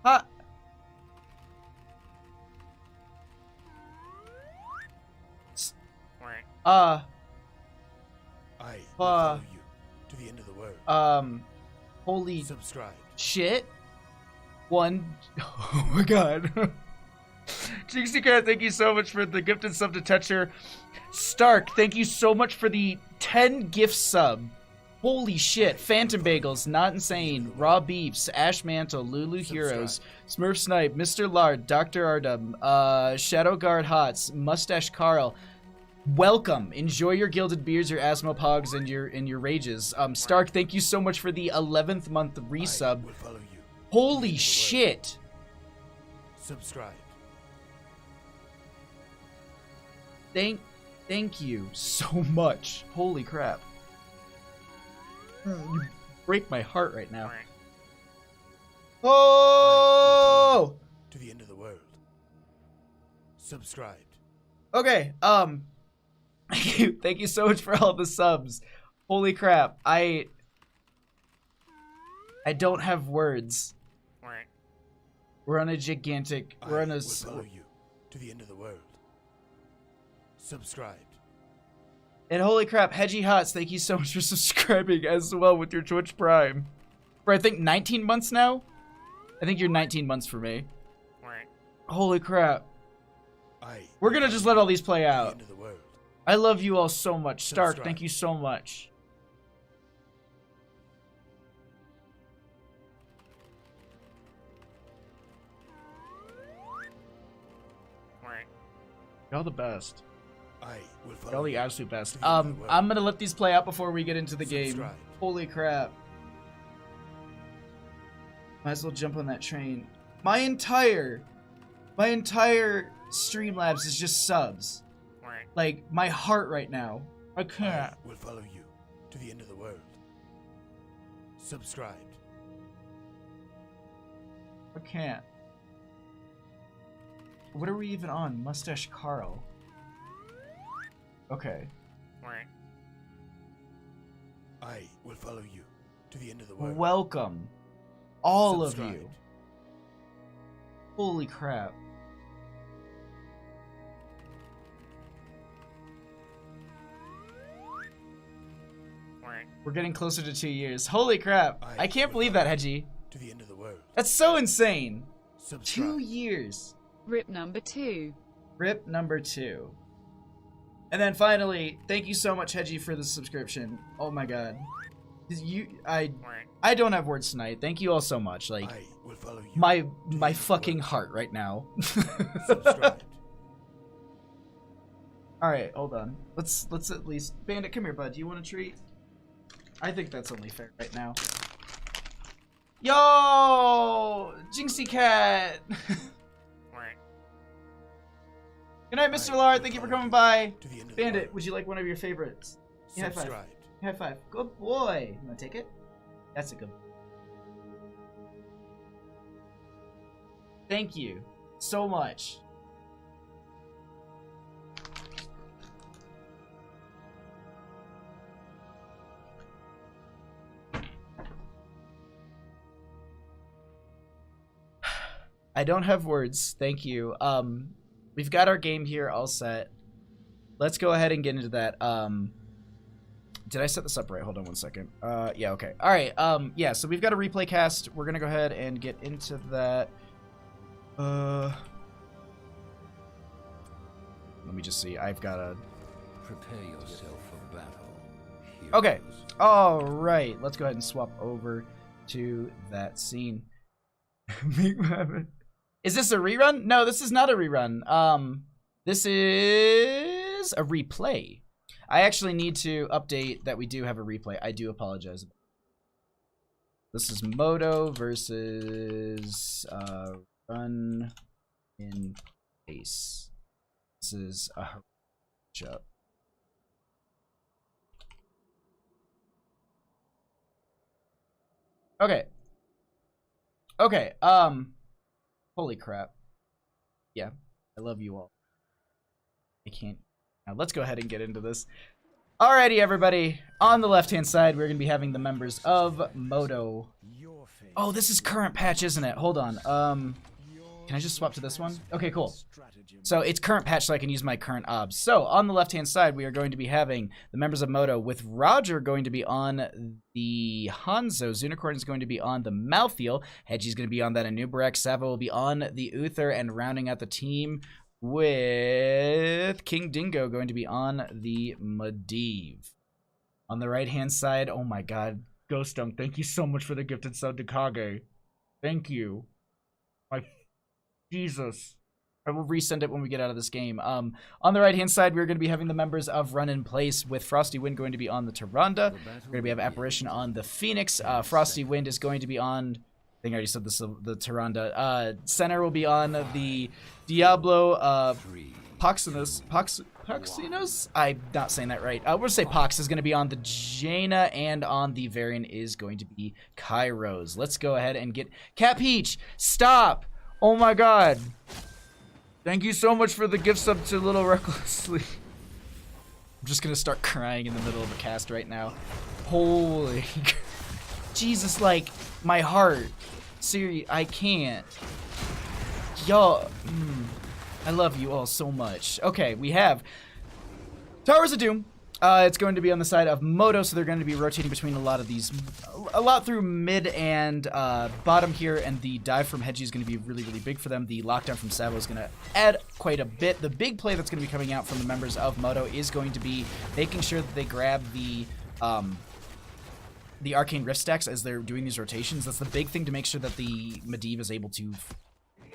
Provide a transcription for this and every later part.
Ha! I will follow you to the end of the world. Holy Subscribe. shit. Oh my god. Jinxie Cat, thank you so much for the gifted sub to Tetcher. Stark, thank you so much for the 10 gift sub. Holy shit. Phantom Bagels, Not Insane, Raw Beefs, Ash Mantle, Lulu Heroes, Smurf Snipe, Mr. Lard, Dr. Ardum, Shadow Guard Hots, Mustache Carl. Welcome. Enjoy your gilded beers, your asthma pogs, and your rages. Stark, thank you so much for the 11th month resub. Holy shit. Subscribe. Thank you so much. Holy crap. You break my heart right now. Oh! To the end of the world. Subscribed. Okay, thank you so much for all the subs. Holy crap. I don't have words. We're on a gigantic, I will follow you to the end of the world. Subscribed. And holy crap, Hedgie Hots, thank you so much for subscribing as well with your Twitch Prime. For I think 19 months now? I think you're 19 months for me. Holy crap. We're gonna just let all these play out. I love you all so much. Stark, thank you so much. Y'all the best. Y'all the absolute best. I'm gonna let these play out before we get into the game. Holy crap. Might as well jump on that train. My entire Streamlabs is just subs. Like, my heart right now. I can't. I will follow you to the end of the world. Subscribed. I can't. What are we even on? Mustache Carl. Okay. I will follow you to the end of the world. Welcome. All Subscribed. of you. Holy crap. We're getting closer to 2 years. Holy crap. I can't believe that, Hedgie. To the end of the world. That's so insane. Subscribe. 2 years. Rip number 2. Rip number 2. And then finally, thank you so much, Hedgie, for the subscription. Oh my god. I don't have words tonight. Thank you all so much. Like, I will follow you my fucking heart right now. Subscribed. Alright, hold on. Let's at least... Bandit, come here, bud. Do you want a treat? I think that's only fair right now. Yo! Jinxie Cat! Good night, Mr. Lard. Thank you for coming by. Bandit, would you like one of your favorites? High five. Subscribed. High five. Good boy. You want to take it? That's a good. Thank you so much. I don't have words. Thank you. We've got our game here all set. Let's go ahead and get into that. Did I set this up right? Hold on one second. Yeah, okay. All right. Yeah, so we've got a replay cast. We're going to go ahead and get into that. Let me just see. I've got a... Prepare yourself for battle. Heroes. Okay. All right. Let's go ahead and swap over to that scene. Is this a rerun? No, this is not a rerun. This is a replay. I actually need to update that we do have a replay. I do apologize. This is Modo versus Run in Pace. This is a matchup. Okay. Okay, holy crap. Yeah, I love you all. I can't. Now let's go ahead and get into this. Alrighty, everybody. On the left-hand side, we're going to be having the members of Modo. Oh, this is current patch, isn't it? Hold on. Can I just swap to this one? Okay, cool. So it's current patch, so I can use my current obs. So on the left-hand side, we are going to be having the members of Modo, with Roger going to be on the Hanzo. Zunicorn is going to be on the Malthiel. Hedgie's going to be on that Anubarak. Savo will be on the Uther, and rounding out the team with King Dingo going to be on the Medivh. On the right-hand side, oh my god, Ghost Dunk, thank you so much for the gifted sub to Kage. Thank you. My Jesus. I will resend it when we get out of this game. On the right-hand side, we're going to be having the members of Run in Place, with Frosty Wind going to be on the Tyrande. We're going to have Apparition on the Phoenix. Frosty Wind is going to be on... I think I already said this, the Tyrande. Center will be on the Diablo. Poxinos? I'm not saying that right. We'll say Pox is going to be on the Jaina, and on the Varian is going to be Kairos. Let's go ahead and get... Cat Peach, stop! Oh my god. Thank you so much for the gift sub to Little Recklessly. I'm just going to start crying in the middle of a cast right now. Holy... Jesus, like, my heart. Seriously, I can't. Y'all... I love you all so much. Okay, we have Towers of Doom. It's going to be on the side of Modo, so they're going to be rotating between a lot of these, a lot through mid and bottom here, and the dive from Hedgie is going to be really, really big for them. The lockdown from Savo is going to add quite a bit. The big play that's going to be coming out from the members of Modo is going to be making sure that they grab the Arcane Rift stacks as they're doing these rotations. That's the big thing, to make sure that the Medivh is able to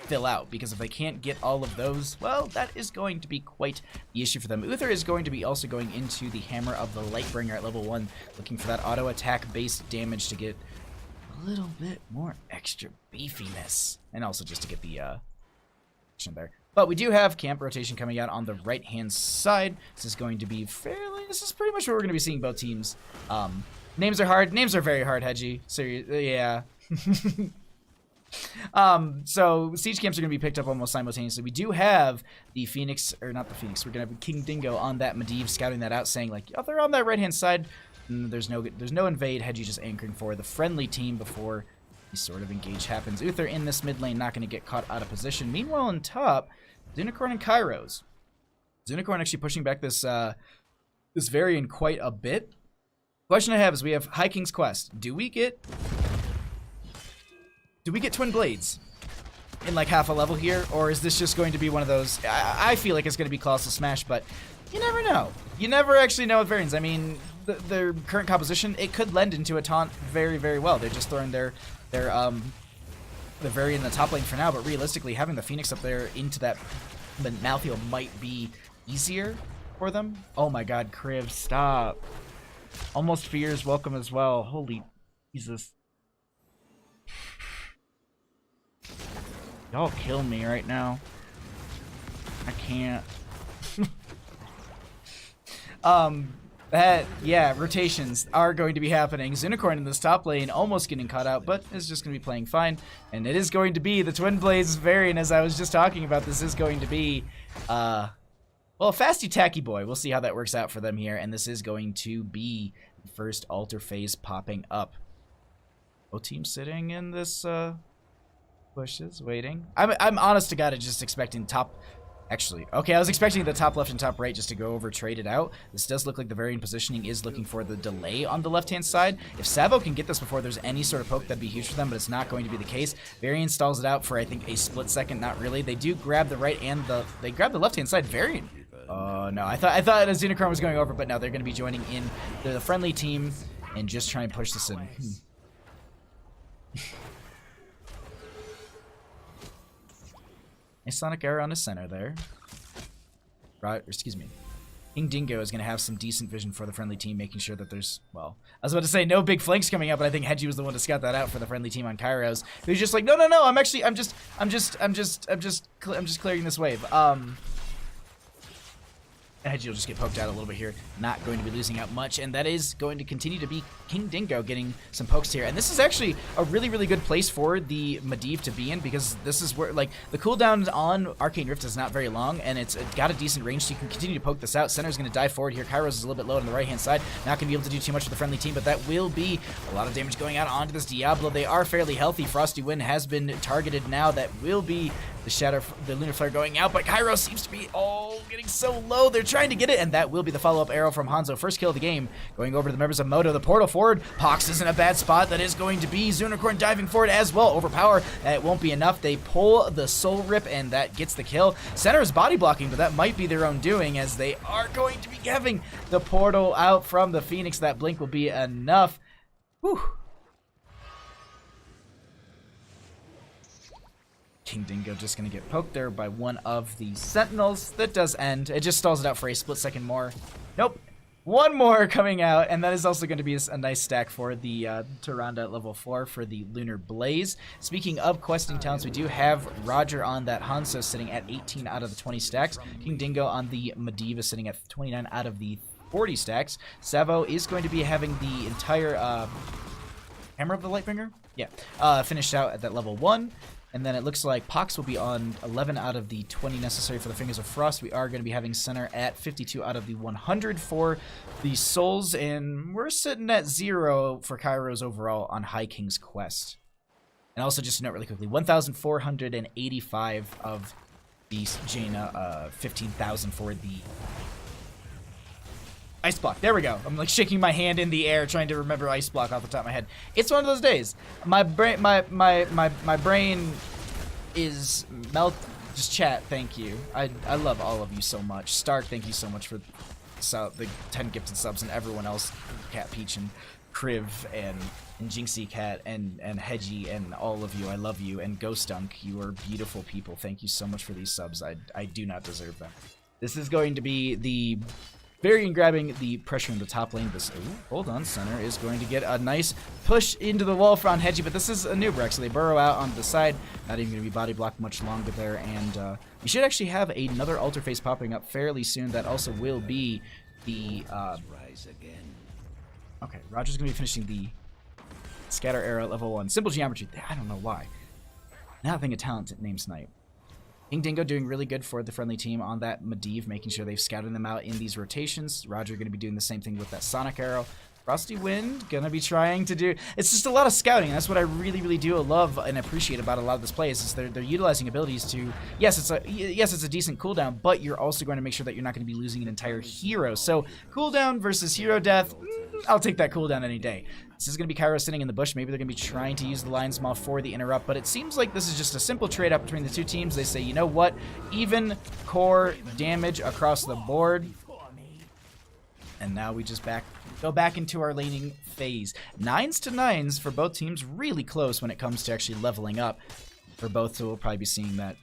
fill out, because if they can't get all of those, well, that is going to be quite the issue for them. Uther is going to be also going into the Hammer of the Lightbringer at level 1, looking for that auto attack based damage to get a little bit more extra beefiness, and also just to get the there. But we do have camp rotation coming out on the right hand side. This is going to be this is pretty much what we're going to be seeing both teams. Names are hard. Names are very hard, Hedgie. Seriously, yeah. So siege camps are going to be picked up almost simultaneously. We do have the Phoenix, or not the Phoenix, we're going to have King Dingo on that Medivh, scouting that out, saying like, oh, they're on that right hand side. There's no invade. Hedgie just anchoring for the friendly team before the sort of engage happens. Uther in this mid lane, not going to get caught out of position. Meanwhile, on top, Zunicorn and Kairos. Zunicorn actually pushing back this this Varian quite a bit. Question I have is, we have High King's Quest. Do we get Twin Blades in like half a level here, or is this just going to be one of those? I feel like it's going to be Colossal Smash, but you never know. You never actually know with Varians. I mean, their current composition, it could lend into a taunt very, very well. They're just throwing the Varian in the top lane for now, but realistically, having the Phoenix up there into that Malthiel might be easier for them. Oh my god, Kriv, stop. Almost Fears welcome as well. Holy Jesus. Y'all kill me right now. I can't. Yeah, rotations are going to be happening. Zunicorn in this top lane almost getting caught out, but is just going to be playing fine. And it is going to be the Twin Blades variant, as I was just talking about. This is going to be, well, a fasty tacky boy. We'll see how that works out for them here. And this is going to be the first altar phase popping up. Both teams sitting in this, bushes, waiting. I'm honest to God, just expecting top... Actually, okay, I was expecting the top left and top right just to go over, trade it out. This does look like the Varian positioning is looking for the delay on the left-hand side. If Savo can get this before there's any sort of poke, that'd be huge for them, but it's not going to be the case. Varian stalls it out for, I think, a split second. Not really. They do grab the right and they grab the left-hand side. Varian. Oh, no. I thought Zunicorn was going over, but no, they're going to be joining in the friendly team and just try and push this in. A Sonic Arrow on the center there. Right, excuse me. King Dingo is going to have some decent vision for the friendly team, making sure that there's, well, I was about to say no big flanks coming up, but I think Hedgie was the one to scout that out for the friendly team on Kairos. Who's just like, no, I'm just clearing this wave. Hedgie will just get poked out a little bit here. Not going to be losing out much, and that is going to continue to be King Dingo getting some pokes here. And this is actually a really, really good place for the Medivh to be in, because this is where, like, the cooldown on Arcane Rift is not very long, and it's got a decent range, so you can continue to poke this out. Center's going to dive forward here. Kairos is a little bit low on the right-hand side. Not going to be able to do too much with the friendly team, but that will be a lot of damage going out onto this Diablo. They are fairly healthy. Frosty Wind has been targeted now. That will be the Lunar Flare going out, but Kairos seems to be getting so low. They're trying to get it, and that will be the follow-up arrow from Hanzo. First kill of the game, going over to the members of Modo. The portal forward. Pox is in a bad spot. That is going to be Zunicorn diving forward as well. Overpower. It won't be enough. They pull the Soul Rip, and that gets the kill. Center is body blocking, but that might be their own doing, as they are going to be having the portal out from the Phoenix. That blink will be enough. Whew. King Dingo just going to get poked there by one of the Sentinels. That does end. It just stalls it out for a split second more. Nope. One more coming out, and that is also going to be a nice stack for the Tyrande at level 4 for the Lunar Blaze. Speaking of questing talents, we do have Roger on that Hanzo sitting at 18 out of the 20 stacks. King Dingo on the Medivh is sitting at 29 out of the 40 stacks. Savo is going to be having the entire Hammer of the Lightbringer? Yeah. Finished out at that level 1. And then it looks like Pox will be on 11 out of the 20 necessary for the Fingers of Frost. We are going to be having Center at 52 out of the 100 for the Souls. And we're sitting at 0 for Kairos overall on High King's Quest. And also, just to note really quickly, 1,485 of the Jaina, 15,000 for the Ice Block. There we go. I'm like shaking my hand in the air trying to remember Ice Block off the top of my head. It's one of those days. My brain is melt. Just chat. Thank you. I love all of you so much. Stark, thank you so much for the 10 gifted subs, and everyone else, Cat Peach and Kriv and Jinxie Cat and Hedgie and all of you. I love you. And Ghost Dunk, you are beautiful people. Thank you so much for these subs. I do not deserve them. This is going to be the Varian grabbing the pressure in the top lane. This, hold on, Center is going to get a nice push into the wall from Hedgie, but this is a new Breck, so they burrow out onto the side. Not even going to be body blocked much longer there, and we should actually have another altar phase popping up fairly soon. That also will be the okay, Roger's going to be finishing the Scatter Arrow at level 1. Simple Geometry, I don't know why. Nothing a talent named Snipe. King Dingo doing really good for the friendly team on that Medivh, making sure they've scouted them out in these rotations. Roger going to be doing the same thing with that Sonic Arrow. Frosty Wind going to be trying to do... It's just a lot of scouting. That's what I really, really do love and appreciate about a lot of this play is they're utilizing abilities to... Yes, it's a decent cooldown, but you're also going to make sure that you're not going to be losing an entire hero. So cooldown versus hero death, I'll take that cooldown any day. This is going to be Kairos sitting in the bush. Maybe they're going to be trying to use the Lion's Maw for the interrupt, but it seems like this is just a simple trade-up between the two teams. They say, you know what? Even core damage across the board. And now we just go back into our laning phase. 9s to 9s for both teams. Really close when it comes to actually leveling up for both, so we'll probably be seeing that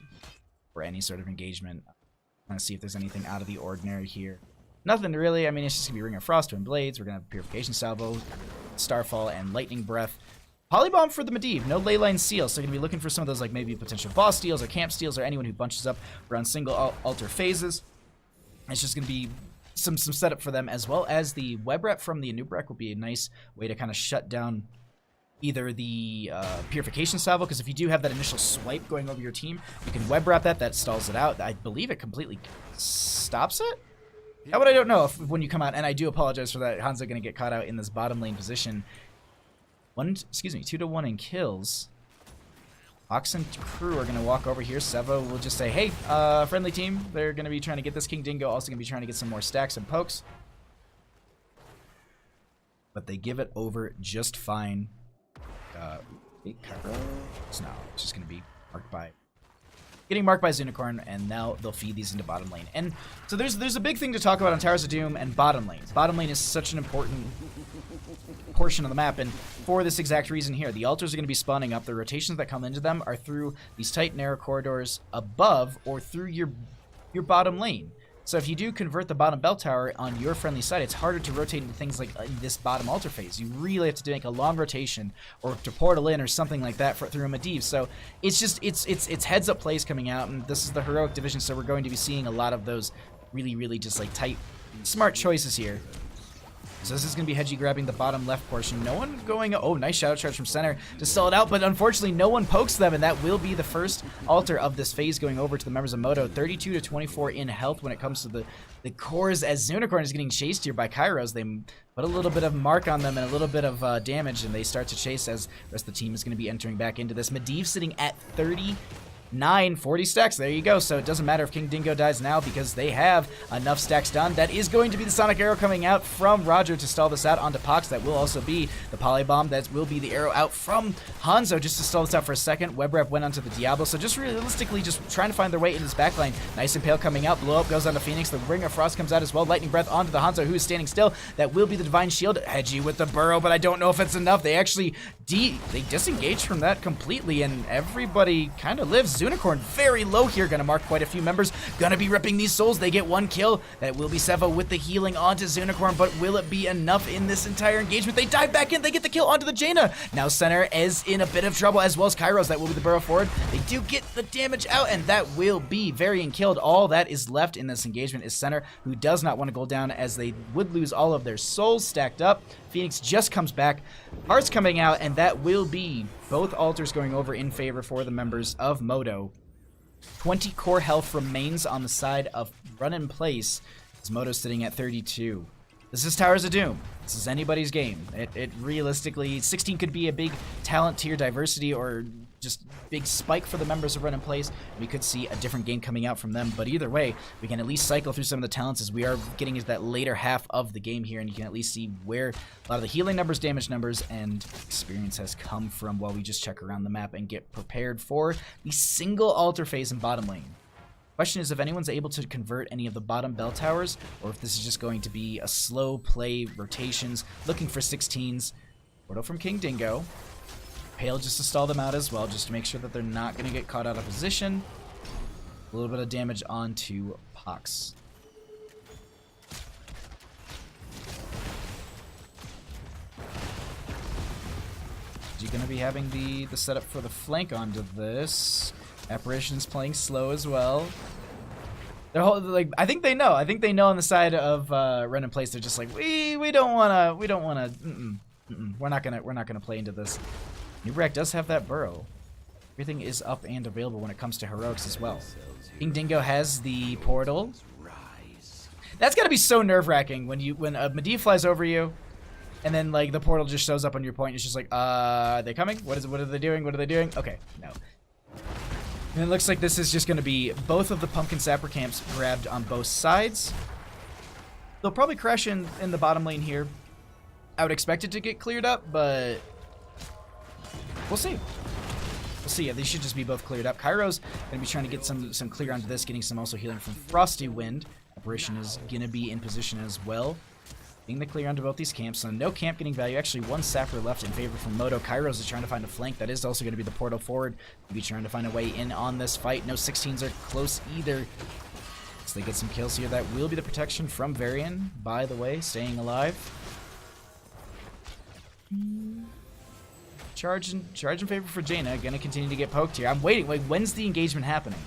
for any sort of engagement. I'm going to see if there's anything out of the ordinary here. Nothing really. I mean, it's just going to be Ring of Frost, Twin Blades. We're going to have Purification Salvo, Starfall, and Lightning Breath. Polybomb for the Medivh. No Leyline Seal, so going to be looking for some of those, like maybe potential boss steals or camp steals or anyone who bunches up around single altar phases. It's just going to be some setup for them, as well as the Web Rep from the Anubrek will be a nice way to kind of shut down either the Purification Salvo, because if you do have that initial swipe going over your team, you can Web Wrap that stalls it out. I believe it completely stops it? That what I don't know if when you come out, and I do apologize for that. Hanzo going to get caught out in this bottom lane position. 2-to-1 in kills. Ox and crew are going to walk over here. Sevo will just say, hey, friendly team. They're going to be trying to get this King Dingo. Also going to be trying to get some more stacks and pokes. But they give it over just fine. No, it's just going to be marked by... Getting marked by Zunicorn, and now they'll feed these into bottom lane. And so there's a big thing to talk about on Towers of Doom and bottom lane. Bottom lane is such an important portion of the map, and for this exact reason here. The altars are going to be spawning up. The rotations that come into them are through these tight, narrow corridors above or through your bottom lane. So if you do convert the bottom bell tower on your friendly side, it's harder to rotate into things like this bottom altar phase. You really have to make a long rotation or to portal in or something like that through a Medivh. So it's just it's heads up plays coming out, and this is the heroic division, so we're going to be seeing a lot of those really just like tight, smart choices here. So this is going to be Hedgie grabbing the bottom left portion. No one going... Oh, nice shadow charge from center to stall it out, but unfortunately no one pokes them, and that will be the first altar of this phase going over to the members of Modo. 32 to 24 in health when it comes to the cores, as Zunicorn is getting chased here by Kairos. They put a little bit of mark on them and a little bit of damage, and they start to chase as the rest of the team is going to be entering back into this. Medivh sitting at 40 stacks. There you go. So it doesn't matter if King Dingo dies now because they have enough stacks done. That is going to be the Sonic Arrow coming out from Roger to stall this out onto Pox. That will also be the Polybomb. That will be the arrow out from Hanzo just to stall this out for a second. Web Rep went onto the Diablo. So just realistically just trying to find their way in this backline. Nice Impale coming out. Blow up goes onto Phoenix. The Ring of Frost comes out as well. Lightning Breath onto the Hanzo who is standing still. That will be the Divine Shield. Hedgie with the Burrow, but I don't know if it's enough. They actually they disengage from that completely, and everybody kind of lives. Zunicorn very low here, gonna mark quite a few members, gonna be ripping these souls. They get one kill. That will be Seva with the healing onto Zunicorn, but will it be enough in this entire engagement? They dive back in, they get the kill onto the Jaina. Now center is in a bit of trouble, as well as Kairos. That will be the burrow forward. They do get the damage out, and that will be Varian killed. All that is left in this engagement is center, who does not want to go down, as they would lose all of their souls stacked up. Phoenix just comes back, Hearts coming out, and that will be both altars going over in favor for the members of Modo. 20 core health remains on the side of Run in Place, as Modo's sitting at 32. This is Towers of Doom. This is anybody's game. It realistically, 16 could be a big talent tier diversity or just big spike for the members of Run in Place. We could see a different game coming out from them, but either way, we can at least cycle through some of the talents as we are getting into that later half of the game here, and you can at least see where a lot of the healing numbers, damage numbers, and experience has come from while we just check around the map and get prepared for the single altar phase in bottom lane. Question is if anyone's able to convert any of the bottom bell towers, or if this is just going to be a slow play rotations, looking for 16s. Portal from King Dingo. Pale just to stall them out as well, just to make sure that they're not going to get caught out of position. A little bit of damage onto Pox. You're going to be having the setup for the flank onto this. Apparition's playing slow as well. They're like, I think they know. I think they know on the side of Run in Place. They're just like, we don't wanna. We're not gonna play into this. Nubrak does have that burrow. Everything is up and available when it comes to heroics as well. King Dingo has the portal. That's gotta be so nerve-wracking when a Medivh flies over you, and then like the portal just shows up on your point. It's just like, are they coming? What are they doing? What are they doing? Okay, no. And it looks like this is just going to be both of the Pumpkin Sapper camps grabbed on both sides. They'll probably crash in the bottom lane here. I would expect it to get cleared up, but we'll see. We'll see. Yeah, these should just be both cleared up. Kairos going to be trying to get some clear onto this, getting some also healing from Frosty Wind. Apparition is going to be in position as well. Getting the clear onto both these camps, so no camp getting value. Actually, one Sapper left in favor from Modo. Kairos is trying to find a flank. That is also going to be the portal forward. Maybe trying to find a way in on this fight. No 16s are close either. So they get some kills here. That will be the protection from Varian, by the way, staying alive. Charge in favor for Jaina. Going to continue to get poked here. I'm waiting. Like, when's the engagement happening?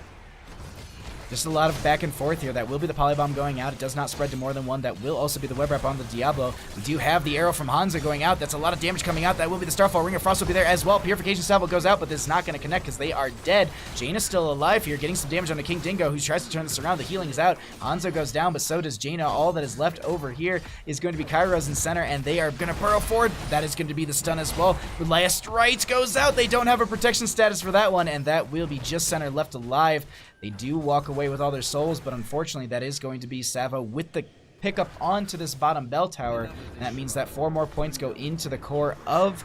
Just a lot of back and forth here. That will be the Polybomb going out. It does not spread to more than one. That will also be the Web Wrap on the Diablo. We do have the arrow from Hanzo going out. That's a lot of damage coming out. That will be the Starfall. Ring of Frost will be there as well. Purification Salvo goes out, but this is not going to connect because they are dead. Jaina's still alive here, getting some damage on the King Dingo, who tries to turn this around. The healing is out. Hanzo goes down, but so does Jaina. All that is left over here is going to be Kairos in center, and they are going to burrow forward. That is going to be the stun as well. The last right goes out. They don't have a protection status for that one, and that will be just center left alive. They do walk away with all their souls, but unfortunately that is going to be Savo with the pickup onto this bottom bell tower, and that means that 4 more points go into the core of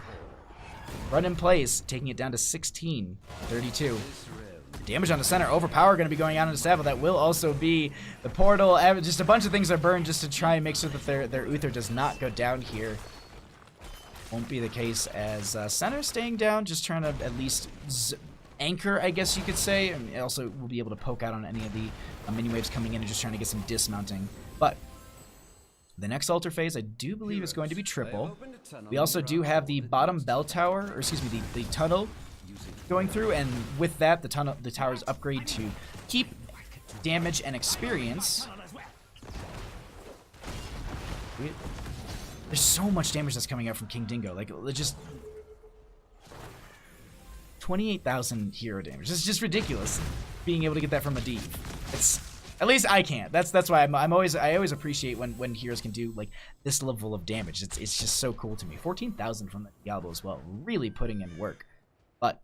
Run in Place, taking it down to 16-32. Damage on the center, overpower going to be going out into Savo. That will also be the portal. Just a bunch of things are burned just to try and make sure that their Uther does not go down here. Won't be the case as center staying down, just trying to at least anchor, I guess you could say, and also will be able to poke out on any of the mini waves coming in and just trying to get some dismounting. But the next altar phase, I do believe, is going to be triple. We also do have the bottom bell tower, or excuse me, the tunnel going through, and with that, the tower's upgrade to keep damage and experience. There's so much damage that's coming out from King Dingo. Like, just 28,000 hero damage. It's just ridiculous being able to get that from Medivh. It's, at least I can't. That's why I always appreciate when heroes can do like this level of damage. It's just so cool to me. 14,000 from the Diablo as well. Really putting in work. But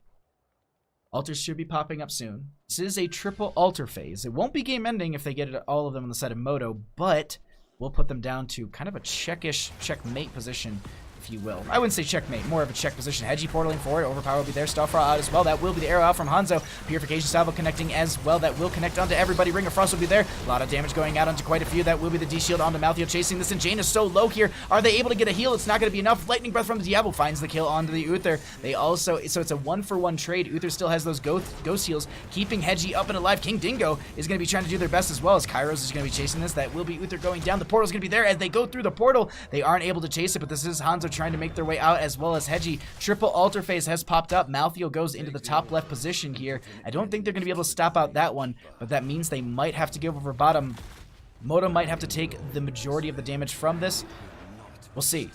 altars should be popping up soon. This is a triple altar phase. It won't be game ending if they get all of them on the side of Modo, but we'll put them down to kind of a checkish checkmate position, if you will. I wouldn't say checkmate, more of a check position. Hedgie portaling forward, Overpower will be there, Starfraw out as well. That will be the arrow out from Hanzo. Purification Salvo connecting as well. That will connect onto everybody. Ring of Frost will be there. A lot of damage going out onto quite a few. That will be the D-Shield onto Maltheo chasing this, and Jaina is so low here. Are they able to get a heal? It's not going to be enough. Lightning Breath from the Diablo finds the kill onto the Uther. They also, so it's a 1-for-1 trade. Uther still has those ghost heals, keeping Hedgie up and alive. King Dingo is going to be trying to do their best as well, as Kairos is going to be chasing this. That will be Uther going down. The portal is going to be there as they go through the portal. They aren't able to chase it, but this is Hanzo trying to make their way out, as well as Hedgie. Triple altar phase has popped up. Maltheo goes into the top left position here. I don't think they're going to be able to stop out that one, but that means they might have to give over bottom. Modo might have to take the majority of the damage from this. We'll see.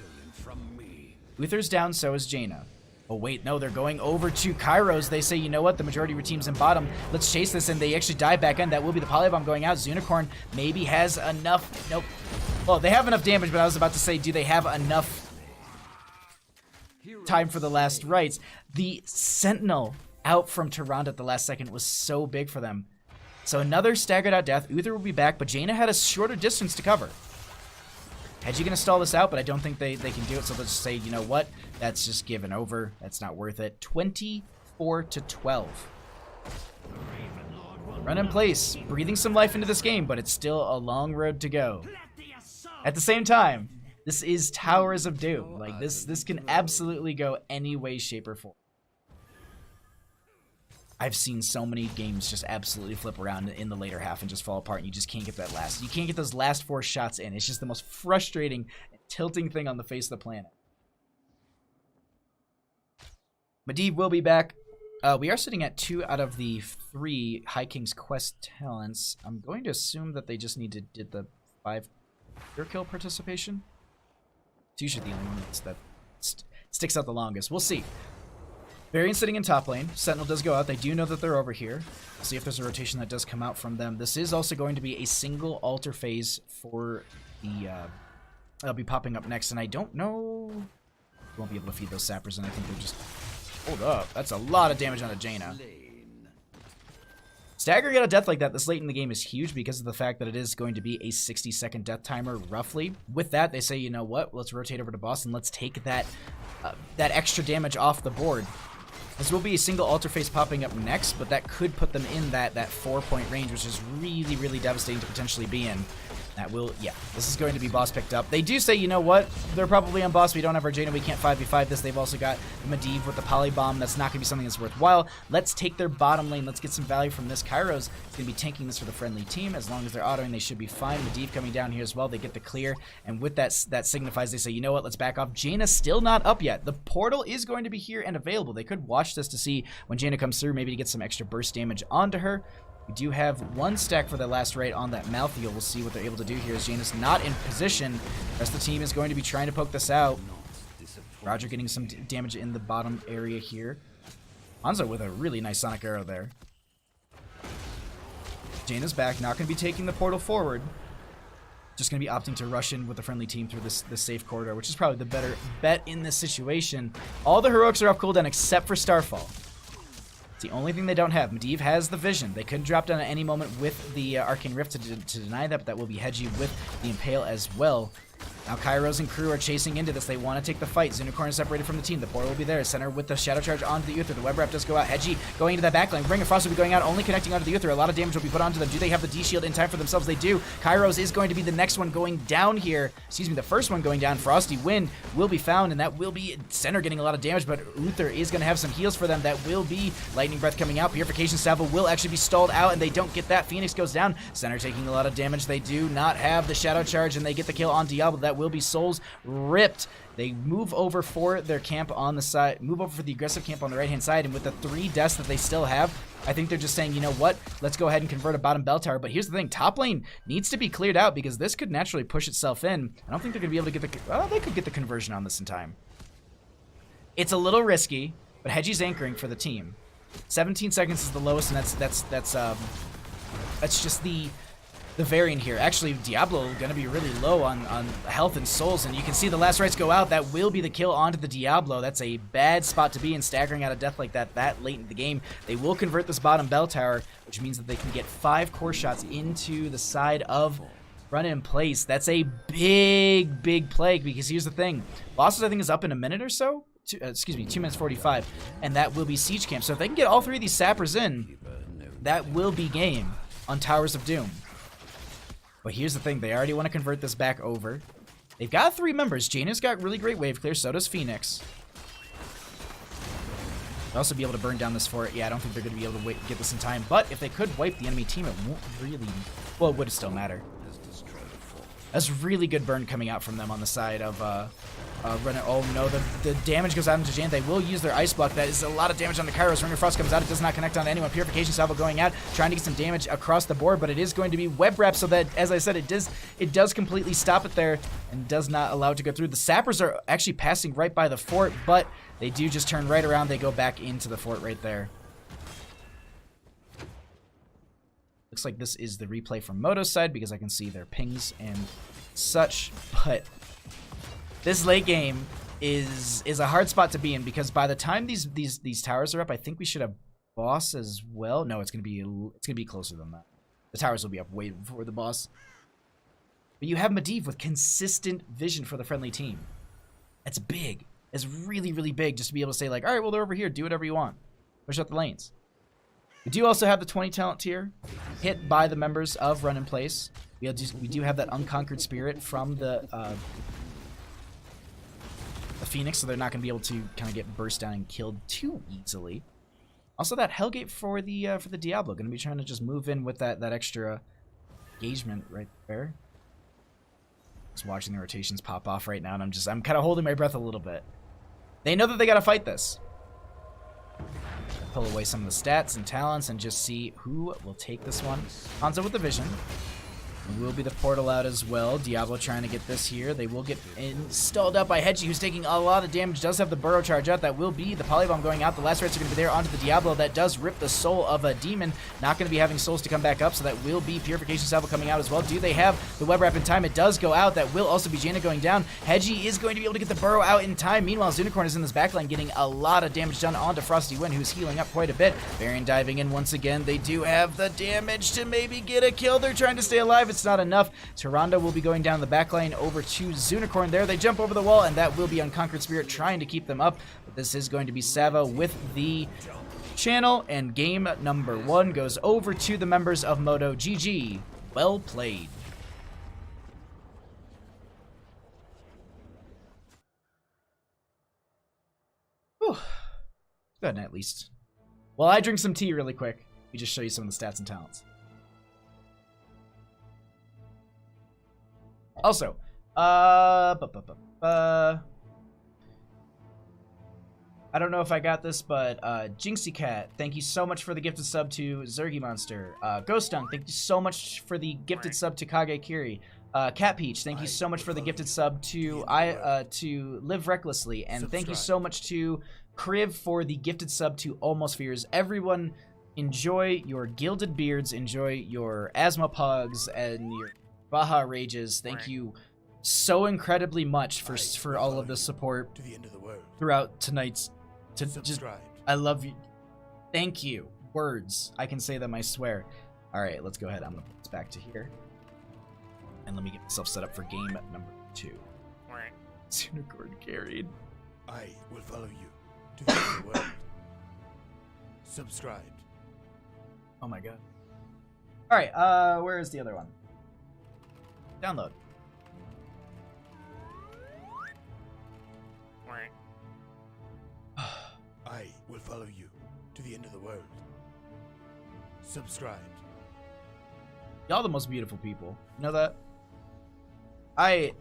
Uther's down, so is Jaina. Oh wait, no, they're going over to Kairos. They say, you know what, the majority of your team's in bottom. Let's chase this, and they actually dive back in. That will be the Polybomb going out. Zunicorn maybe has enough. Nope. Well, they have enough damage, but I was about to say, do they have enough time for the last rites? The Sentinel out from Tyrande at the last second was so big for them. So another staggered out death. Uther will be back, but Jaina had a shorter distance to cover. Hedgie gonna stall this out, but I don't think they can do it, so let's just say, you know what? That's just given over. That's not worth it. 24-12. Run in place. Breathing some life into this game, but it's still a long road to go. At the same time, this is Towers of Doom. Like, this can absolutely go any way, shape, or form. I've seen so many games just absolutely flip around in the later half and just fall apart, and you just can't get that last. You can't get those last 4 shots in. It's just the most frustrating, tilting thing on the face of the planet. Medivh will be back. We are sitting at 2 out of the 3 High King's Quest talents. I'm going to assume that they just need to did the 5 pure kill participation. It's usually the only one that sticks out the longest. We'll see. Varian sitting in top lane. Sentinel does go out. They do know that they're over here. We'll see if there's a rotation that does come out from them. This is also going to be a single altar phase for the... that'll be popping up next, and I don't know... Won't be able to feed those sappers, and I think they're just... Hold up. That's a lot of damage on a Jaina. Staggering out a death like that this late in the game is huge because of the fact that it is going to be a 60-second death timer, roughly. With that, they say, you know what? Let's rotate over to boss and let's take that extra damage off the board. This will be a single altar phase popping up next, but that could put them in that 4-point range, which is really, really devastating to potentially be in. That will, yeah, this is going to be boss picked up. They do say, you know what, they're probably on boss. We don't have our Jaina. We can't 5v5 this. They've also got Medivh with the Polybomb. That's not going to be something that's worthwhile. Let's take their bottom lane. Let's get some value from this. Kairos is going to be tanking this for the friendly team. As long as they're autoing, they should be fine. Medivh coming down here as well. They get the clear, and with that signifies they say, you know what, let's back off. Jaina's still not up yet. The portal is going to be here and available. They could watch this to see when Jaina comes through, maybe to get some extra burst damage onto her. We do have 1 stack for the last right on that Maltheo. We'll see what they're able to do here as Jaina's not in position. The rest of the team is going to be trying to poke this out. Roger getting some damage in the bottom area here. Hanzo with a really nice Sonic Arrow there. Jaina's back, not going to be taking the portal forward. Just going to be opting to rush in with the friendly team through this safe corridor, which is probably the better bet in this situation. All the heroics are off cooldown except for Starfall. The only thing they don't have. Medivh has the vision. They could drop down at any moment with the Arcane Rift to deny that, but that will be Hedgie with the Impale as well. Now Kairos and crew are chasing into this. They want to take the fight. Zunicorn is separated from the team. The portal will be there. Center with the Shadow Charge onto the Uther. The Web Wrap does go out. Hedgie going into that backline. Ring of Frost will be going out, only connecting onto the Uther. A lot of damage will be put onto them. Do they have the D-Shield in time for themselves? They do. Kairos is going to be the next one going down here. Excuse me, the first one going down. Frosty Wind will be found, and that will be Center getting a lot of damage, but Uther is going to have some heals for them. That will be Lightning Breath coming out. Purification Salvo will actually be stalled out, and they don't get that. Phoenix goes down. Center taking a lot of damage. They do not have the Shadow Charge, and they get the kill on Diablo. Diablo. That will be souls ripped. They move over for their camp on the side, move over for the aggressive camp on the right-hand side, and with the 3 deaths that they still have, I think they're just saying, you know what, let's go ahead and convert a bottom bell tower. But here's the thing, top lane needs to be cleared out because this could naturally push itself in. I don't think they're going to be able to get the, well, they could get the conversion on this in time. It's a little risky, but Hedgie's anchoring for the team. 17 seconds is the lowest, and that's just the variant here. Actually, Diablo going to be really low on health and souls, and you can see the last rites go out. That will be the kill onto the Diablo. That's a bad spot to be in, staggering out of death like that late in the game. They will convert this bottom bell tower, which means that they can get 5 core shots into the side of Run in Place. That's a big play, because here's the thing. Bosses, I think, is up in a minute or so. 2 minutes 45, and that will be Siege Camp. So if they can get all 3 of these sappers in, that will be game on Towers of Doom. But here's the thing, they already want to convert this back over. They've got 3 members. Jaina's got really great wave clear, so does Phoenix. They'll also be able to burn down this fort. Yeah, I don't think they're going to be able to get this in time, but if they could wipe the enemy team, it won't really, well, it would still matter. That's really good burn coming out from them on the side of Runner. Oh no, the damage goes out into Jaina. They will use their Ice Block. That is a lot of damage on the Kairos. Ring of Frost comes out. It does not connect on anyone. Purification Salvo going out, trying to get some damage across the board, but it is going to be Web Wrap, so that, as I said, it does completely stop it there and does not allow it to go through. The Sappers are actually passing right by the fort, but they do just turn right around. They go back into the fort right there. Looks like this is the replay from Modo's side because I can see their pings and such, but this late game is a hard spot to be in because by the time these towers are up, I think we should have boss as well. No, it's gonna be closer than that. The towers will be up way before the boss. But you have Medivh with consistent vision for the friendly team. That's big. It's really big just to be able to say like, all right, well they're over here, do whatever you want. Push up the lanes. We do also have the 20 talent tier hit by the members of Run in Place. We do have that Unconquered Spirit from the Phoenix, so they're not going to be able to kind of get burst down and killed too easily. Also, that Hellgate for the Diablo, going to be trying to just move in with that extra engagement right there. Just watching the rotations pop off right now, and I'm kind of holding my breath a little bit. They know that they got to fight this. Pull away some of the stats and talents and just see who will take this one. Hanzo with the vision. It will be the portal out as well. Diablo trying to get this here. They will get installed up by Hedgie, who's taking a lot of damage. Does have the burrow charge out. That will be the polybomb going out. The last rights are going to be there onto the Diablo. That does rip the soul of a demon. Not going to be having souls to come back up, so that will be Purification Salvo coming out as well. Do they have the web wrap in time? It does go out. That will also be Jaina going down. Hedgie is going to be able to get the burrow out in time. Meanwhile, Zunicorn is in this backline getting a lot of damage done onto Frosty Wind, who's healing up quite a bit. Varian diving in once again. They do have the damage to maybe get a kill. They're trying to stay alive. It's not enough. Tyrande will be going down the backline over to Zunicorn there. They jump over the wall, and that will be Unconquered Spirit trying to keep them up. But this is going to be Sava with the channel, and game number 1 goes over to the members of Modo. GG. Well played. Whew. Good, at least. Well, I drink some tea really quick. We just show you some of the stats and talents. Also, I don't know if I got this, but Jinxie Cat, thank you so much for the gifted sub to Zergy Monster. Ghost Dunk, thank you so much for the gifted sub to Kage Kiri. Cat Peach, thank you so much for the gifted sub to Live Recklessly, and thank you so much to Kriv for the gifted sub to Almost Fears. Everyone, enjoy your gilded beards, enjoy your asthma pugs, and your Baja Rages. Thank you so incredibly much for all of the support to the end of the world. Throughout tonight's. I love you. Thank you. Words. I can say them, I swear. All right, let's go ahead. I'm gonna put this back to here, and let me get myself set up for game number 2. Unicorn carried. I will follow you to the end of the world. Subscribed. Oh my god. All right. Where is the other one? Download. I will follow you to the end of the world. Subscribed. Y'all the most beautiful people. You know that? I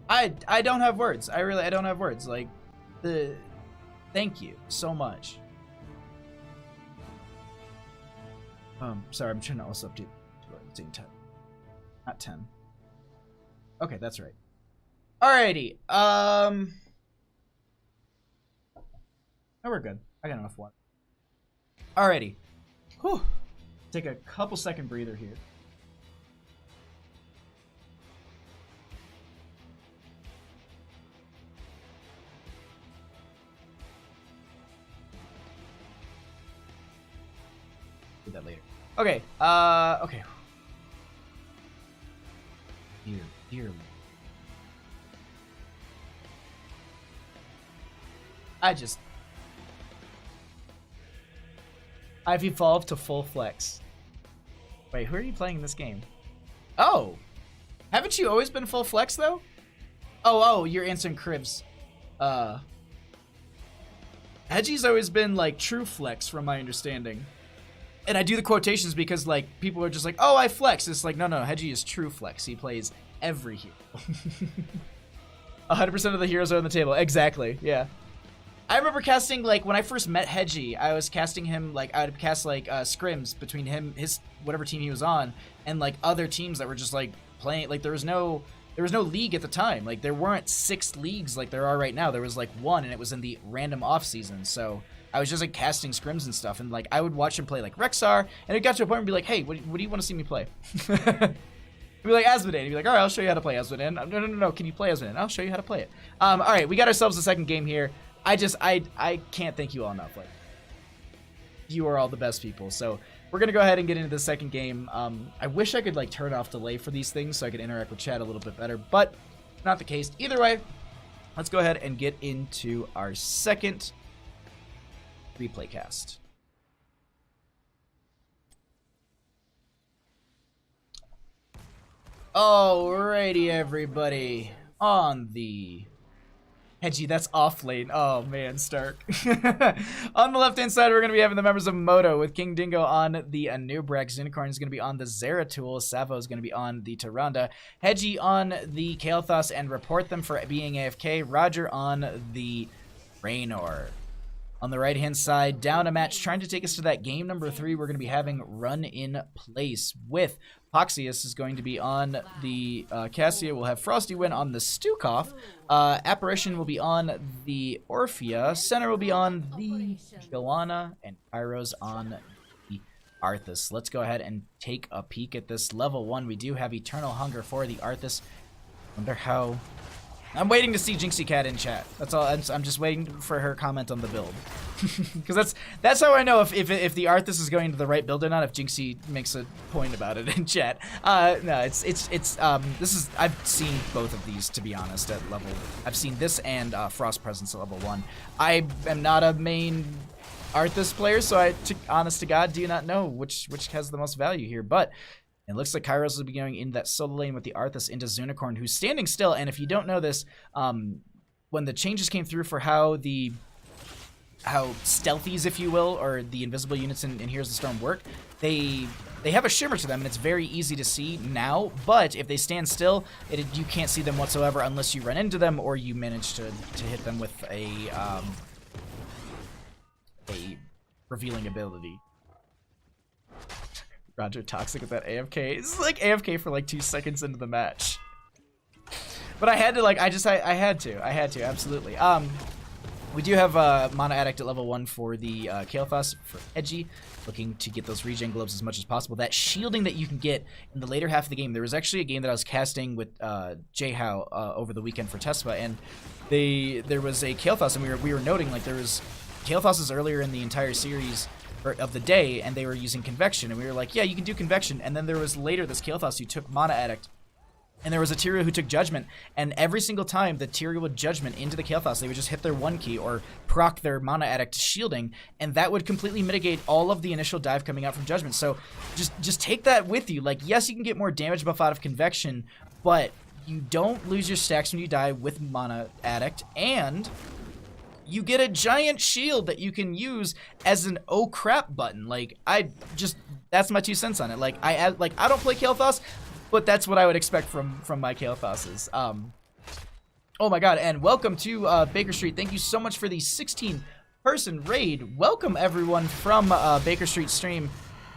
I don't have words. I don't have words. Like, thank you so much. Sorry, I'm trying to also update. Saying 10, not 10. Okay, that's right. Alrighty. No, we're good. I got enough water. Alrighty. Whew. Take a couple second breather here. Do that later. Okay. Okay. Dear Lord. I've evolved to full flex. Wait, who are you playing in this game? Oh! Haven't you always been full flex, though? Oh, you're answering Cribs. Hedgie's always been, like, true flex, from my understanding. And I do the quotations because, like, people are just like, oh, I flex. It's like, no, Hedgie is true flex. He plays every hero. 100% of the heroes are on the table. Exactly, yeah. I remember casting, like, when I first met Hedgie, I was casting him, like, I would cast, like, scrims between him, his, whatever team he was on, and, like, other teams that were just, like, playing, like, there was no league at the time. Like, there weren't 6 leagues like there are right now. There was, like, 1, and it was in the random off-season, so I was just, like, casting scrims and stuff, and, like, I would watch him play, like, Rexar, and it got to a point where I'd be like, hey, what do you want to see me play? He'd be like, Asmodee. He'd be like, all right, I'll show you how to play Asmodee. No, can you play Asmodee? I'll show you how to play it. All right, we got ourselves a second game here. I can't thank you all enough. Like, you are all the best people. So we're gonna go ahead and get into the second game. I wish I could like turn off delay for these things so I could interact with chat a little bit better, but not the case. Either way, let's go ahead and get into our second replay cast. Alrighty, everybody. On the Hedgie, that's off lane. Oh man, Stark. On the left-hand side, we're going to be having the members of Modo with King Dingo on the Anubrax. Unicorn is going to be on the Zeratul. Savo is going to be on the Tyrande. Hedgie on the Kael'thas and report them for being AFK. Roger on the Raynor. On the right-hand side, down a match trying to take us to that game number 3. We're going to be having Run in Place with Poxius is going to be on the Cassia. We'll have Frosty Win on the Stukov. Apparition will be on the Orphea. Center will be on the Joanna. And Kairos on the Arthas. Let's go ahead and take a peek at this. Level 1, we do have Eternal Hunger for the Arthas. Wonder how... I'm waiting to see Jinxie Cat in chat. That's all. I'm just waiting for her comment on the build, because that's how I know if the Arthas is going to the right build or not. If Jinxie makes a point about it in chat. No, it's this is I've seen both of these, to be honest, at level. I've seen this and Frost Presence at level 1. I am not a main Arthas player, so honest to God, do not know which has the most value here, but. It looks like Kairos will be going in that solo lane with the Arthas into Zunicorn, who's standing still. And if you don't know this, when the changes came through for how stealthies, if you will, or the invisible units in Heroes of the Storm work, they have a shimmer to them, and it's very easy to see now. But if they stand still, you can't see them whatsoever unless you run into them or you manage to hit them with a revealing ability. Roger toxic with that AFK. This is like AFK for like 2 seconds into the match. But I had to like, I had to, absolutely. We do have Mana Addict at level 1 for the Kael'thas for Hedgie, looking to get those regen globes as much as possible. That shielding that you can get in the later half of the game. There was actually a game that I was casting with Jhow over the weekend for Tespa, and there was a Kael'thas, and we were noting like there was Kael'thas's earlier in the entire series of the day, and they were using Convection, and we were like, yeah, you can do Convection. And then there was later this Kael'thas who took Mana Addict, and there was a Tyrael who took Judgment, and every single time the Tyrael would Judgment into the Kael'thas, they would just hit their 1 key or proc their Mana Addict shielding, and that would completely mitigate all of the initial dive coming out from Judgment. So just take that with you. Like, yes, you can get more damage buff out of Convection, but you don't lose your stacks when you die with Mana Addict, and you get a giant shield that you can use as an oh crap button. Like, that's my 2 cents on it. Like, I don't play Kael'thas, but that's what I would expect from my Kael'thas's. Oh my god, and welcome to Baker Street. Thank you so much for the 16-person raid. Welcome everyone from Baker Street stream.